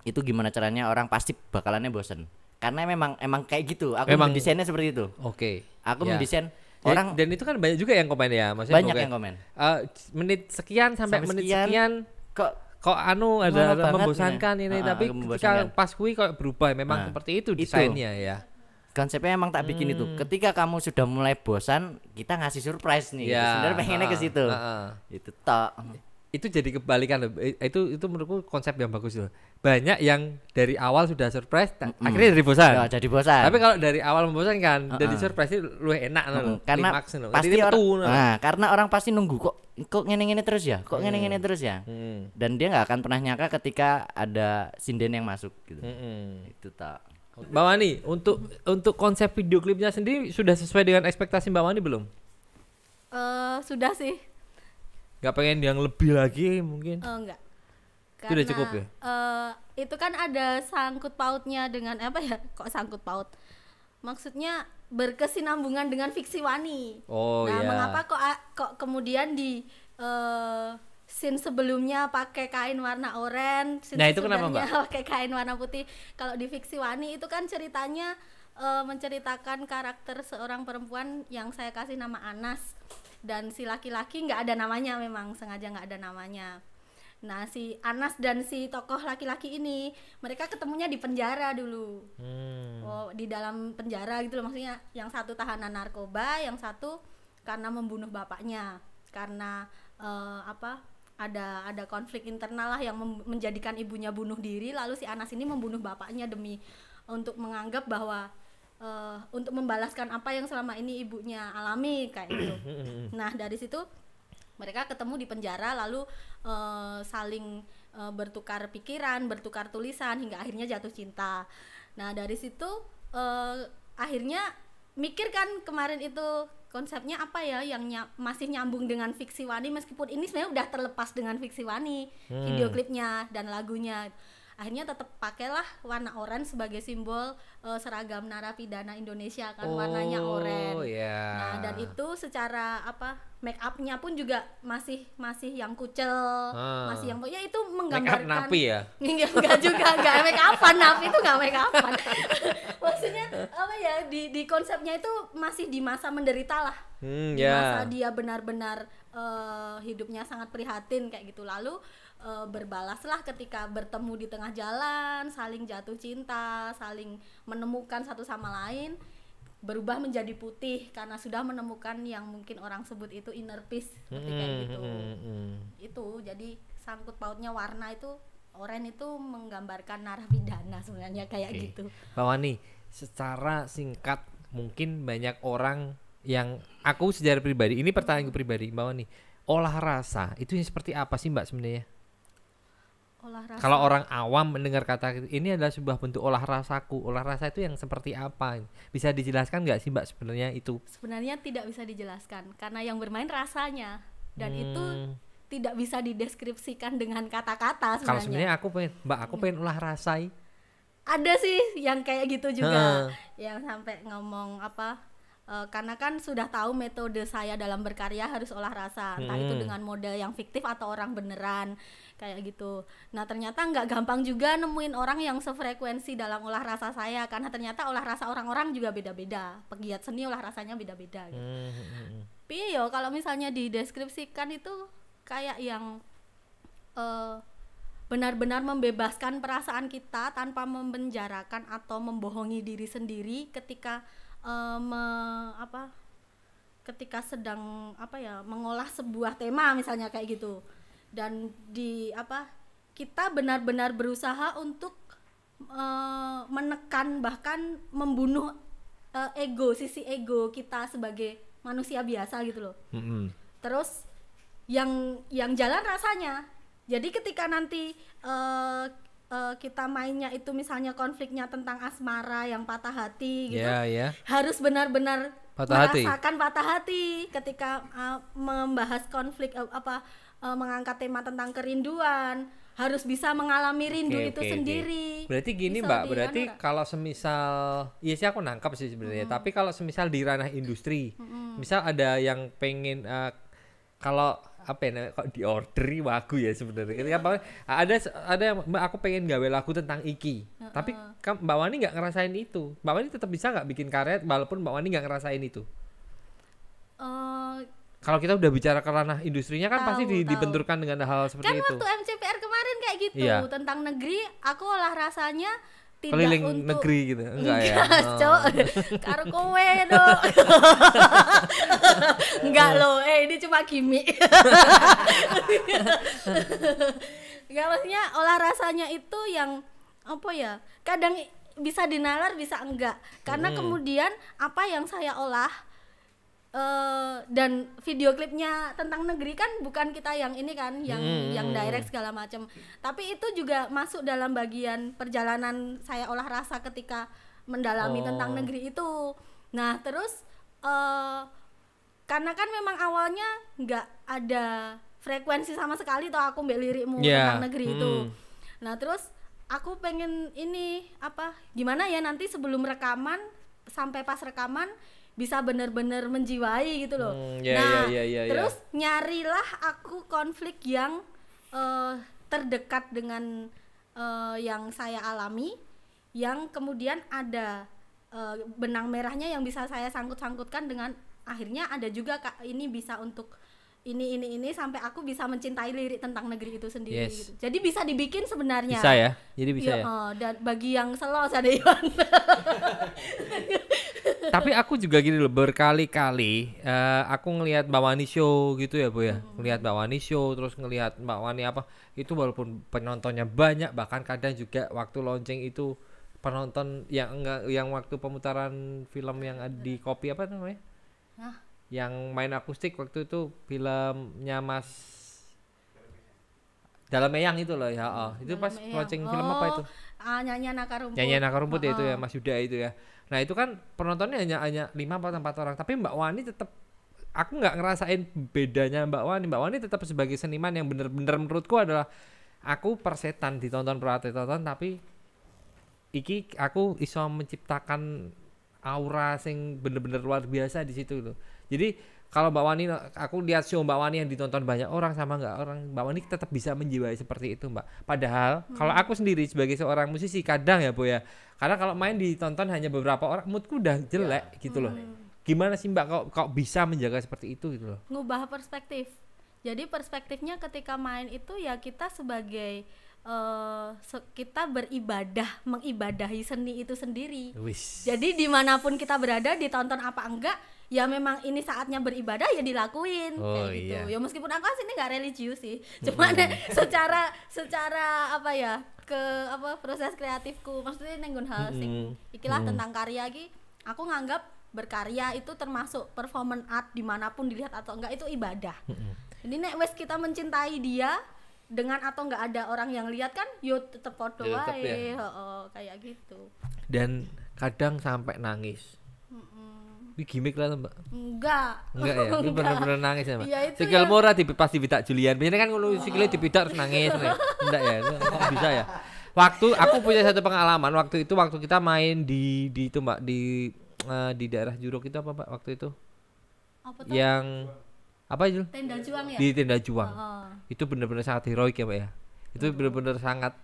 D: Itu gimana caranya orang pasti bakalannya bosen. Karena emang kayak gitu. Aku mendesainnya seperti itu.
A: Oke.
D: Aku mendesain orang
A: dan itu kan banyak juga yang komen ya, maksudnya
D: banyak yang komen.
A: Menit sekian sampai menit sekian kok ada membosankan ini, tapi ketika pas kui kok berubah memang seperti itu desainnya ya.
D: Konsepnya emang tak bikin itu. Ketika kamu sudah mulai bosan, kita ngasih surprise nih. Sebenarnya pengennya ke situ. Itu tok.
A: itu jadi kebalikan loh. Itu menurutku konsep yang bagus loh. Banyak yang dari awal sudah surprise, akhirnya jadi bosan.
D: Ya, jadi bosan.
A: Tapi kalau dari awal membosankan, jadi surprise itu lebih enak loh.
D: Karena pasti karena orang pasti nunggu kok ngene-ngene terus ya, ngene-ngene terus ya. Dan dia nggak akan pernah nyangka ketika ada sinden yang masuk gitu. Itu tak.
A: Mbak Wani, untuk konsep video klipnya sendiri sudah sesuai dengan ekspektasi Mbak Wani belum?
B: Sudah sih.
A: Gak pengen yang lebih lagi mungkin?
B: Enggak.
A: Itu udah cukup ya?
B: Itu kan ada sangkut pautnya dengan apa ya? Kok sangkut paut? Maksudnya berkesinambungan dengan fiksi Wani. Mengapa kok kemudian di scene sebelumnya pakai kain warna oranye, scene
A: itu kenapa Mbak?
B: Pakai kain warna putih. Kalau di fiksi Wani itu kan ceritanya menceritakan karakter seorang perempuan yang saya kasih nama Anas. Dan si laki-laki nggak ada namanya, memang sengaja nggak ada namanya. Nah, si Anas dan si tokoh laki-laki ini mereka ketemunya di penjara dulu. Di dalam penjara gitu loh, maksudnya yang satu tahanan narkoba, yang satu karena membunuh bapaknya, karena ada konflik internal lah yang menjadikan ibunya bunuh diri, lalu si Anas ini membunuh bapaknya demi untuk menganggap bahwa untuk membalaskan apa yang selama ini ibunya alami kayak gitu. Nah, dari situ mereka ketemu di penjara, lalu saling bertukar pikiran, bertukar tulisan hingga akhirnya jatuh cinta. Nah, dari situ akhirnya mikir kan kemarin itu konsepnya apa ya yang masih nyambung dengan fiksi Wani, meskipun ini sebenarnya udah terlepas dengan fiksi Wani, video klipnya dan lagunya. Akhirnya tetap pakailah warna oranye sebagai simbol seragam narapidana Indonesia kan, warnanya oranye. Nah, dan itu secara make upnya pun juga masih yang kucel, masih yang ya itu menggambarkan.
A: Make up napi ya?
B: Enggak juga, enggak make upan, napi itu enggak make upan. Maksudnya apa ya, di konsepnya itu masih di masa menderita lah. Di masa dia benar-benar hidupnya sangat prihatin kayak gitu. Lalu berbalaslah ketika bertemu di tengah jalan, saling jatuh cinta, saling menemukan satu sama lain, berubah menjadi putih karena sudah menemukan yang mungkin orang sebut itu inner peace, seperti kayak gitu. Itu jadi sangkut pautnya warna itu, oranye itu menggambarkan narapidana sebenarnya kayak gitu.
A: Mbak Wani, secara singkat mungkin banyak orang yang aku secara pribadi, ini pertanyaan pribadi Mbak Wani, olah rasa itu yang seperti apa sih Mbak sebenarnya? Kalau orang awam mendengar kata ini adalah sebuah bentuk olah rasaku, olah rasa itu yang seperti apa? Bisa dijelaskan nggak sih Mbak sebenarnya itu?
B: Sebenarnya tidak bisa dijelaskan karena yang bermain rasanya, dan itu tidak bisa dideskripsikan dengan kata-kata sebenarnya.
A: Kalau sebenarnya aku pengen olah rasai.
B: Ada sih yang kayak gitu juga, yang sampai ngomong karena kan sudah tahu metode saya dalam berkarya harus olah rasa, entah itu dengan model yang fiktif atau orang beneran kayak gitu. Nah, ternyata nggak gampang juga nemuin orang yang sefrekuensi dalam olah rasa saya, karena ternyata olah rasa orang-orang juga beda-beda, pegiat seni olah rasanya beda-beda gitu. Tapi yo kalau misalnya dideskripsikan itu kayak yang benar-benar membebaskan perasaan kita tanpa mempenjarakan atau membohongi diri sendiri ketika ketika sedang mengolah sebuah tema misalnya kayak gitu. Dan kita benar-benar berusaha untuk menekan bahkan membunuh sisi ego kita sebagai manusia biasa gitu loh. Terus yang jalan rasanya. Jadi ketika nanti kita mainnya itu misalnya konfliknya tentang asmara yang patah hati gitu, harus benar-benar merasakan patah hati ketika membahas konflik mengangkat tema tentang kerinduan, harus bisa mengalami rindu itu sendiri.
A: Berarti gini Mbak, berarti kalau semisal, iya sih aku nangkap sih sebenarnya, tapi kalau semisal di ranah industri, misal ada yang pengen kalau kok diorderi lagu ya sebenarnya. Ada yang Mbak, aku pengen gawe lagu tentang Iki. Tapi Mbak Wani nggak ngerasain itu. Mbak Wani tetap bisa nggak bikin karya walaupun Mbak Wani nggak ngerasain itu? Kalau kita udah bicara ke ranah industrinya kan pasti dibenturkan dengan hal seperti itu.
B: Kan waktu MCPR kemarin kayak gitu, tentang negeri, aku olah rasanya tidak
A: keliling
B: untuk
A: negeri gitu. Enggak ya.
B: Cok, karo kowe dong. Enggak loh, ini cuma gimmick. Enggak, maksudnya olah rasanya itu yang apa ya? Kadang bisa dinalar, bisa enggak. Karena kemudian apa yang saya olah dan video klipnya tentang negeri kan bukan kita yang ini kan, yang direct segala macam. Tapi itu juga masuk dalam bagian perjalanan saya olah rasa ketika mendalami tentang negeri itu. Nah, terus karena kan memang awalnya nggak ada frekuensi sama sekali toh aku mbak lirikmu tentang negeri itu. Nah, terus aku pengen ini gimana ya nanti sebelum rekaman sampai pas rekaman bisa benar-benar menjiwai gitu loh. Terus nyarilah aku konflik yang terdekat dengan yang saya alami, yang kemudian ada benang merahnya yang bisa saya sangkut-sangkutkan dengan akhirnya ada juga ini bisa untuk ini sampai aku bisa mencintai lirik tentang negeri itu sendiri gitu. Jadi bisa dibikin sebenarnya.
A: Bisa ya. Jadi bisa ya.
B: Dan bagi yang slow ada Iwan.
A: Tapi aku juga gini loh, berkali-kali aku ngelihat Mbak Wani show gitu ya Bu ya. Ngelihat Mbak Wani show, terus ngelihat Mbak Wani itu walaupun penontonnya banyak, bahkan kadang juga waktu launching itu penonton yang waktu pemutaran film yang di Kopi apa namanya? Yang main akustik waktu itu filmnya Mas Dalam Eyang itu loh ya. Itu pas launching film apa itu?
B: Nyanyian Akar Rumput.
A: Nyanyian Akar Rumput ya itu ya, Mas Yuda itu ya. Nah itu kan penontonnya hanya 5 atau 4 orang, tapi Mbak Wani tetap, aku nggak ngerasain bedanya Mbak Wani. Mbak Wani tetap sebagai seniman yang bener-bener menurutku adalah aku persetan ditonton tapi iki aku iso menciptakan aura sing bener-bener luar biasa di situ loh. Jadi kalau Mbak Wani, aku lihat show Mbak Wani yang ditonton banyak orang sama nggak orang, Mbak Wani tetap bisa menjiwai seperti itu Mbak. Padahal kalau aku sendiri sebagai seorang musisi kadang ya Bu ya, karena kalau main ditonton hanya beberapa orang, moodku udah jelek gitu loh. Gimana sih Mbak kok bisa menjaga seperti itu gitu loh?
B: Ngubah perspektif. Jadi perspektifnya ketika main itu ya kita sebagai kita mengibadahi seni itu sendiri. Jadi dimanapun kita berada, ditonton apa enggak, ya memang ini saatnya beribadah ya dilakuin kayak gitu. Ya meskipun aku sini nggak religius sih, cuman secara proses kreatifku, maksudnya nenggon hal sing ikilah tentang karya iki, aku nganggap berkarya itu termasuk performance art, dimanapun dilihat atau enggak itu ibadah. Jadi nek wes kita mencintai dia dengan atau enggak ada orang yang lihat kan, yo tetep podo wae, kayak gitu.
A: Dan kadang sampai nangis. Ini gimmick lah Mbak.
B: Enggak
A: ya, ini bener-bener nangis ya Mbak.
B: Ya,
A: sikil murah pas dibitak Julian. Biasanya kan kalau sikilnya dibitak terus nangis. Enggak ya, kok bisa ya. Aku punya satu pengalaman waktu kita main di itu Mbak, di daerah Juruk itu apa Mbak waktu itu?
B: Apa tuh?
A: Yang apa itu?
B: Tenda Juang ya?
A: Di Tenda Juang. Itu benar-benar sangat heroik ya Mbak ya. Itu benar-benar sangat,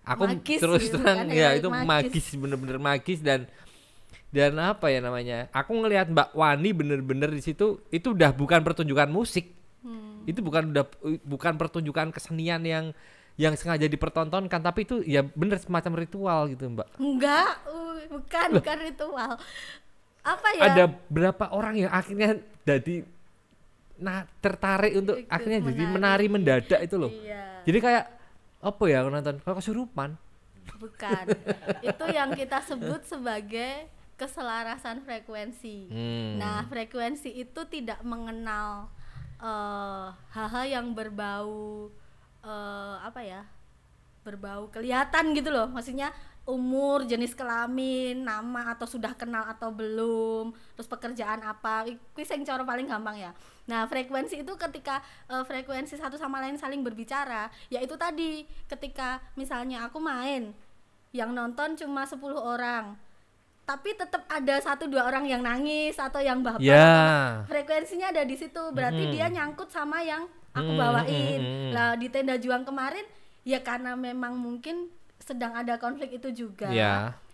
A: aku
B: magis
A: terus
B: gitu
A: terang
B: kan,
A: ya itu magis, benar-benar magis. Dan apa ya namanya, aku ngelihat Mbak Wani benar-benar di situ, itu udah bukan pertunjukan musik. Itu bukan pertunjukan kesenian yang sengaja dipertontonkan, tapi itu ya bener semacam ritual gitu Mbak.
B: Enggak, bukan ritual. Apa ya?
A: Ada berapa orang yang akhirnya jadi tertarik untuk
B: ikut
A: akhirnya jadi menari mendadak itu loh.
B: Iya.
A: Jadi kayak apa ya, aku nonton kayak kesurupan.
B: Bukan. Itu yang kita sebut sebagai keselarasan frekuensi. Nah, frekuensi itu tidak mengenal hal-hal yang berbau berbau kelihatan gitu loh. Maksudnya umur, jenis kelamin, nama atau sudah kenal atau belum, terus pekerjaan apa, itu yang cara paling gampang ya. Nah, frekuensi itu ketika frekuensi satu sama lain saling berbicara, yaitu tadi ketika misalnya aku main, yang nonton cuma 10 orang, tapi tetap ada 1-2 orang yang nangis atau yang baper. Frekuensinya ada di situ, berarti dia nyangkut sama yang aku bawain. Lah di Tenda Juang kemarin ya karena memang mungkin sedang ada konflik itu juga.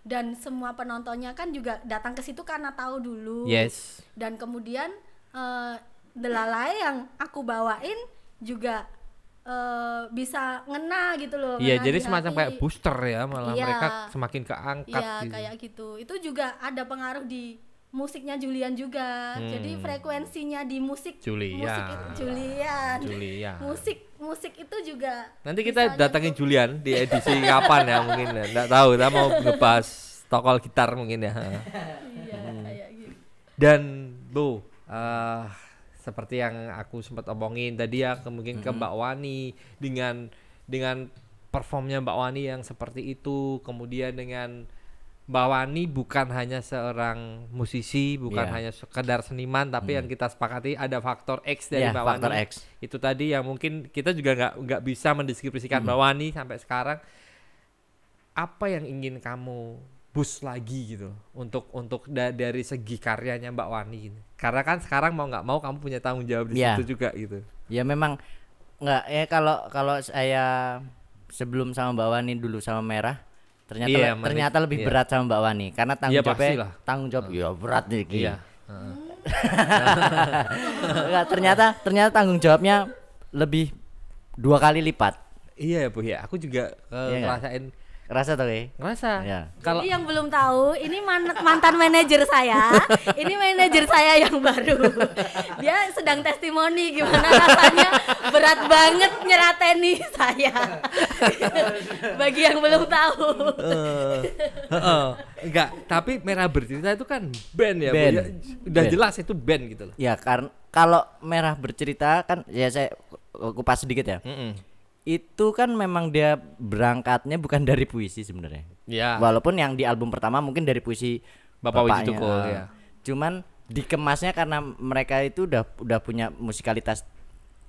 B: Dan semua penontonnya kan juga datang ke situ karena tahu dulu. Dan kemudian delalai yang aku bawain juga bisa ngena gitu loh.
A: Iya, jadi semacam kayak booster ya, malah mereka semakin keangkat.
B: Iya, gitu. Kayak gitu. Itu juga ada pengaruh di musiknya Julian juga. Jadi frekuensinya di musik
A: Julian.
B: Musik itu juga.
A: Nanti kita datangin Julian di edisi kapan ya mungkin ya. Enggak tahu, kita mau ngebahas tokol gitar mungkin ya.
B: Iya, kayak gitu.
A: Dan Bu, seperti yang aku sempat omongin tadi ya, mungkin ke Mbak Wani dengan performnya Mbak Wani yang seperti itu, kemudian dengan Mbak Wani bukan hanya seorang musisi, bukan hanya sekedar seniman, tapi yang kita sepakati ada faktor X dari Mbak
D: faktor
A: Wani.
D: X.
A: Itu tadi yang mungkin kita juga nggak bisa mendeskripsikan Mbak Wani sampai sekarang. Apa yang ingin kamu boost lagi gitu untuk dari segi karyanya Mbak Wani gitu. Karena kan sekarang mau nggak mau kamu punya tanggung jawab di situ juga gitu.
D: Ya memang nggak ya, kalau saya sebelum sama Mbak Wani dulu sama Merah ternyata lebih berat sama Mbak Wani karena tanggung jawab ya berat nih.
A: Iya.
D: Enggak, ternyata tanggung jawabnya lebih 2 kali lipat.
A: Iya Bu ya, aku juga ngerasain.
D: Ngerasa tuh ya?
A: Ngerasa.
D: Ya.
B: Kalau yang belum tahu, ini mantan manajer saya. Ini manajer saya yang baru. Dia sedang testimoni gimana rasanya berat banget nyerateni saya. Bagi yang belum tahu.
A: Enggak, tapi Merah Bercerita itu kan band ya,
D: band.
A: Bu. Ya, udah jelas itu band gitu loh.
D: Ya karena kalau Merah Bercerita kan ya saya kupas sedikit ya. Itu kan memang dia berangkatnya bukan dari puisi sebenarnya.
A: Ya.
D: Walaupun yang di album pertama mungkin dari puisi
A: Bapak Wiji Tukul ya.
D: Cuman dikemasnya karena mereka itu udah punya musikalitas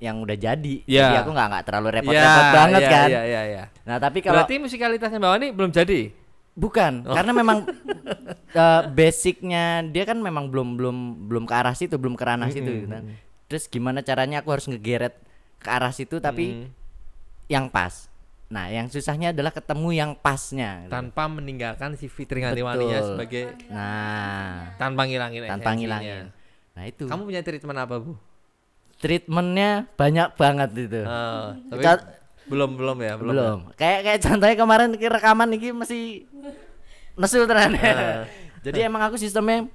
D: yang udah jadi. Jadi aku nggak terlalu repot-repot banget kan.
A: Iya.
D: Nah, tapi kalau
A: berarti musikalitasnya Mbak Wani belum jadi?
D: Bukan, karena memang basicnya dia kan memang belum ke arah situ, belum ke ranah situ gitu kan. Terus gimana caranya aku harus ngegeret ke arah situ tapi yang pas. Nah, yang susahnya adalah ketemu yang pasnya gitu.
A: Tanpa meninggalkan si Fitri Ngantiwani ya sebagai tanpa ngilangin.
D: Nah, itu.
A: Kamu punya treatment apa, Bu?
D: Treatmentnya banyak banget itu.
A: Tapi belum ya.
D: Kayak contohnya kemarin rekaman ini masih nesul tenan. Jadi emang aku sistemnya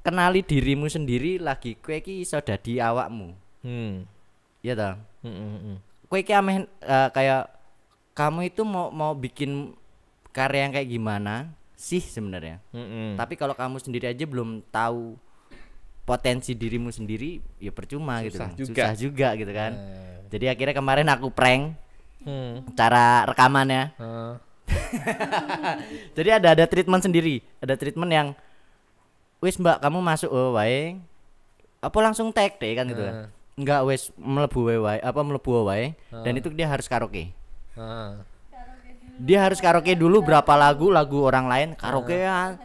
D: kenali dirimu sendiri lagi kowe iki iso dadi awakmu. Iya toh? Kowe iki ameh kayak kamu itu mau bikin karya yang kayak gimana sih sebenarnya. Tapi kalau kamu sendiri aja belum tahu potensi dirimu sendiri ya percuma
A: susah
D: gitu.
A: Juga.
D: Susah juga gitu kan. Jadi akhirnya kemarin aku prank cara rekamannya. Jadi ada treatment sendiri, ada treatment yang wis Mbak kamu masuk wae. Apa langsung tag deh kan gitu kan. Enggak wes mlebu wae dan itu dia harus karaoke. Dia harus karaoke dulu berapa lagu orang lain karaokean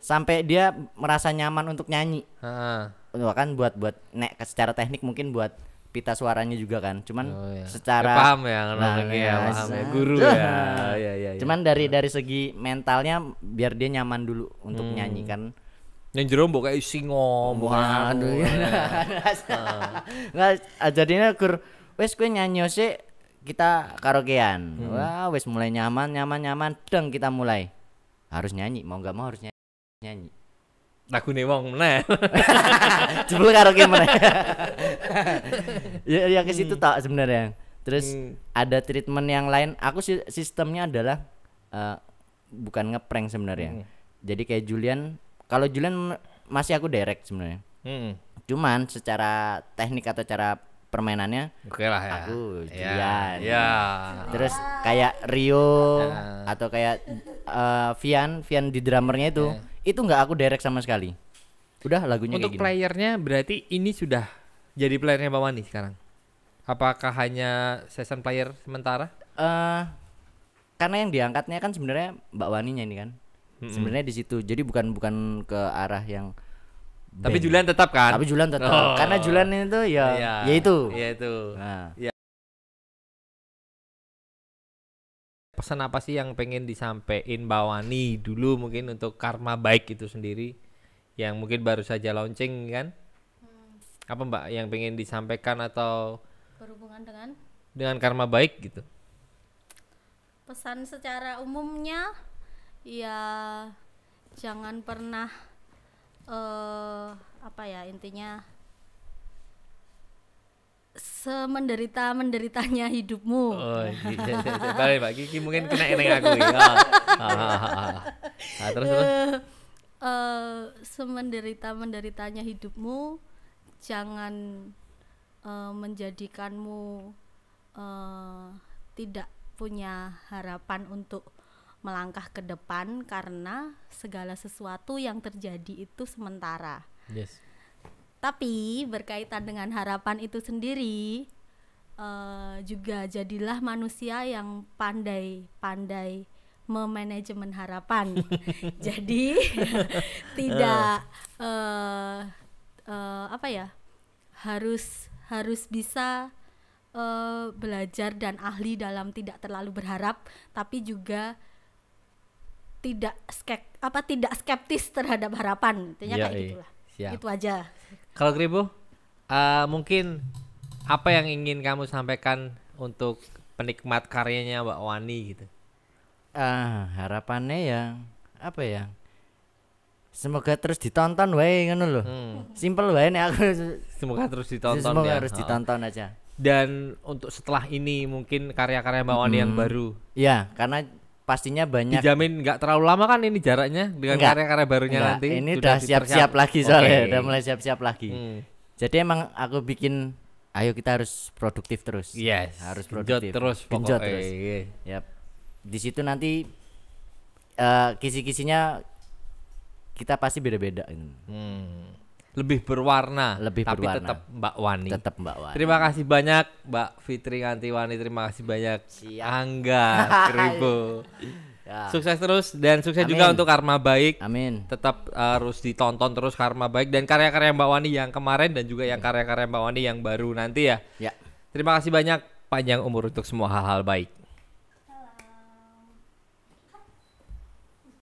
D: sampai dia merasa nyaman untuk nyanyi. Kan buat secara teknik mungkin buat pita suaranya juga kan. Cuman secara
A: paham ya paham ya guru ya. Iya.
D: Cuman dari segi mentalnya biar dia nyaman dulu untuk nyanyi kan.
A: Yang jero mbok kayak singo,
D: aduh. Enggak jadinya wes kowe nyanyi sih kita karaokean. Wah, wes mulai nyaman deng kita mulai. Harus nyanyi, mau enggak mau harus nyanyi.
A: Lagune wong meneh.
D: Jebul karaoke meneh. Ya ke situ tak sebenarnya. Terus ada treatment yang lain. Aku sistemnya adalah bukan ngeprank sebenarnya. Jadi kayak kalau Julian masih aku direct sebenarnya. Cuman secara teknik atau cara permainannya
A: oke lah ya.
D: Aku Julian.
A: Ya.
D: Terus kayak Rio atau kayak Vian di drummernya itu nggak aku direct sama sekali. Udah lagunya
A: untuk
D: kayak gini.
A: playernya berarti ini sudah jadi playernya Mbak Wani sekarang. Apakah hanya session player sementara?
D: Karena yang diangkatnya kan sebenarnya Mbak Waninya ini kan. Sebenarnya di situ. Jadi bukan ke arah yang
A: tapi Julian tetap kan?
D: Tapi Julian tetap. Karena Julian itu ya itu.
A: Iya itu.
D: Nah.
A: Ya. Pesan apa sih yang pengen disampaikan Mbak Wani dulu mungkin untuk Karma Baik itu sendiri yang mungkin baru saja launching kan? Apa Mbak yang pengen disampaikan atau
B: berhubungan
A: dengan Karma Baik gitu?
B: Pesan secara umumnya ya jangan pernah apa ya intinya, semenderita-menderitanya hidupmu.
A: Oh iya, balik Mbak Kiki mungkin kena eneng aku ya. Terus
B: semenderita-menderitanya hidupmu jangan menjadikanmu tidak punya harapan untuk melangkah ke depan, karena segala sesuatu yang terjadi itu sementara.
A: Yes.
B: Tapi berkaitan dengan harapan itu sendiri, juga jadilah manusia yang pandai-pandai memanajemen harapan. Jadi tidak apa ya, harus bisa belajar dan ahli dalam tidak terlalu berharap, tapi juga tidak skeptis terhadap harapan. Intinya kayak gitulah.
A: Siap.
B: Itu aja.
A: Kalau Kribo, mungkin apa yang ingin kamu sampaikan untuk penikmat karyanya Mbak Wani gitu?
D: Harapannya yang apa ya? Semoga terus ditonton wae ngono lho. Simpel wae nek aku.
A: Semoga terus ditonton.
D: Semoga harus ditonton aja.
A: Dan untuk setelah ini mungkin karya-karya Mbak Wani yang baru.
D: Iya, karena pastinya banyak.
A: Dijamin nggak terlalu lama kan ini jaraknya dengan karya-karya barunya nanti?
D: Ini udah siap-siap lagi soalnya, udah mulai siap-siap lagi. Jadi emang aku bikin, ayo kita harus produktif terus.
A: Yes.
D: Harus produktif.
A: Genjot
D: terus. Yap. Di situ nanti kisi-kisinya kita pasti beda-beda.
A: Lebih berwarna, tapi
D: berwarna.
A: tetap Mbak Wani.
D: Tetap Mbak Wani.
A: Terima kasih banyak Mbak Fitri Ngantiwani, terima kasih banyak. Angga Kribo. Ya. Sukses terus dan sukses juga untuk Karma Baik.
D: Amin.
A: Tetap harus ditonton terus Karma Baik dan karya-karya Mbak Wani yang kemarin dan juga yang karya-karya Mbak Wani yang baru nanti ya.
D: Ya.
A: Terima kasih banyak, panjang umur untuk semua hal-hal baik.